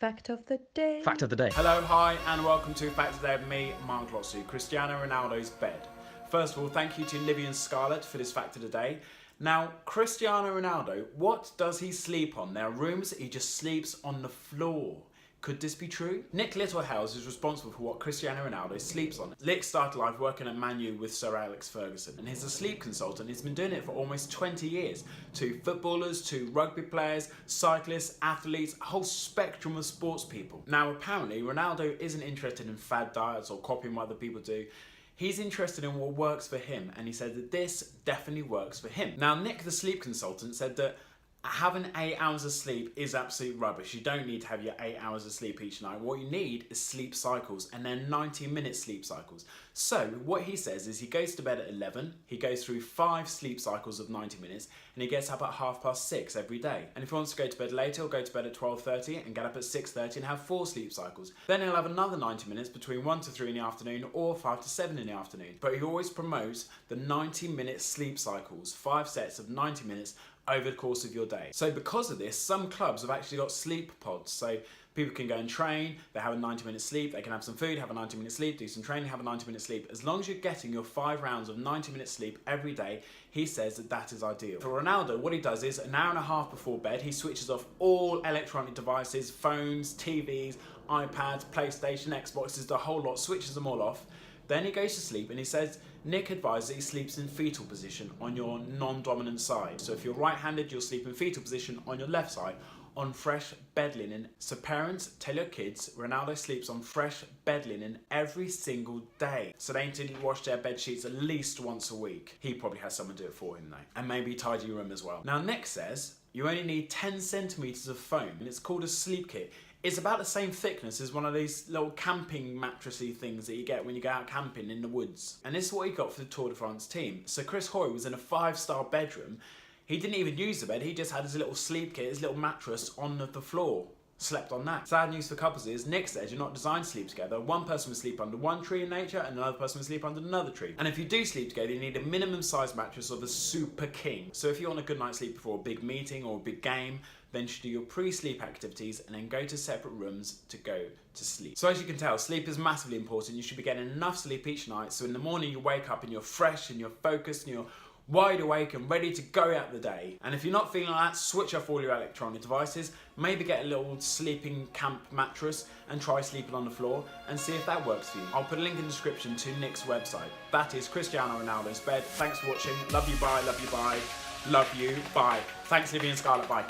Fact of the day. Fact of the day. Hello, hi, and welcome to Fact of the Day with me, Mark Lotsu, Cristiano Ronaldo's bed. First of all, thank you to Livvy and Scarlett for this Fact of the Day. Now, Cristiano Ronaldo, what does he sleep on? There are rumours that he just sleeps on the floor. Could this be true? Nick Littlehales is responsible for what Cristiano Ronaldo sleeps on. Nick started life working at Man U with Sir Alex Ferguson, and he's a sleep consultant. He's been doing it for almost 20 years. To footballers, to rugby players, cyclists, athletes, a whole spectrum of sports people. Now, apparently, Ronaldo isn't interested in fad diets or copying what other people do. He's interested in what works for him, and he said that this definitely works for him. Now, Nick, the sleep consultant, said that having 8 hours of sleep is absolute rubbish. You don't need to have your 8 hours of sleep each night. What you need is sleep cycles, and then 90-minute sleep cycles. So what he says is he goes to bed at 11, he goes through 5 sleep cycles of 90 minutes, and he gets up at 6:30 every day. And if he wants to go to bed later, he'll go to bed at 12:30 and get up at 6:30 and have 4 sleep cycles. Then he'll have another 90 minutes between 1 to 3 in the afternoon or 5 to 7 in the afternoon. But he always promotes the 90-minute sleep cycles, 5 sets of 90 minutes over the course of your day. So because of this, some clubs have actually got sleep pods. So people can go and train, they have a 90-minute sleep, they can have some food, have a 90-minute sleep, do some training, have a 90-minute sleep. As long as you're getting your 5 rounds of 90-minute sleep every day, he says that that is ideal. For Ronaldo, what he does is an hour and a half before bed, he switches off all electronic devices, phones, TVs, iPads, PlayStation, Xboxes, the whole lot, switches them all off. Then he goes to sleep, and he says Nick advises that he sleeps in fetal position on your non-dominant side. So if you're right-handed, you'll sleep in fetal position on your left side on fresh bed linen. So parents, tell your kids Ronaldo sleeps on fresh bed linen every single day. So they need to wash their bed sheets at least once a week. He probably has someone do it for him though. And maybe tidy your room as well. Now Nick says you only need 10 centimeters of foam, and it's called a sleep kit. It's about the same thickness as one of these little camping mattressy things that you get when you go out camping in the woods. And this is what he got for the Tour de France team. So Chris Hoy was in a 5-star bedroom. He didn't even use the bed, he just had his little sleep kit, his little mattress on the floor. Slept on that. Sad news for couples is, Nick says you're not designed to sleep together. One person will sleep under one tree in nature and another person will sleep under another tree. And if you do sleep together, you need a minimum size mattress or the super king. So if you want a good night's sleep before a big meeting or a big game, then you should do your pre-sleep activities and then go to separate rooms to go to sleep. So as you can tell, sleep is massively important. You should be getting enough sleep each night, so in the morning you wake up and you're fresh and you're focused and you're wide awake and ready to go out the day. And if you're not feeling like that, switch off all your electronic devices, maybe get a little sleeping camp mattress and try sleeping on the floor and see if that works for you. I'll put a link in the description to Nick's website. That is Cristiano Ronaldo's bed. Thanks for watching. Love you, bye. Love you, bye. Love you, bye. Thanks, Livvy and Scarlett, bye.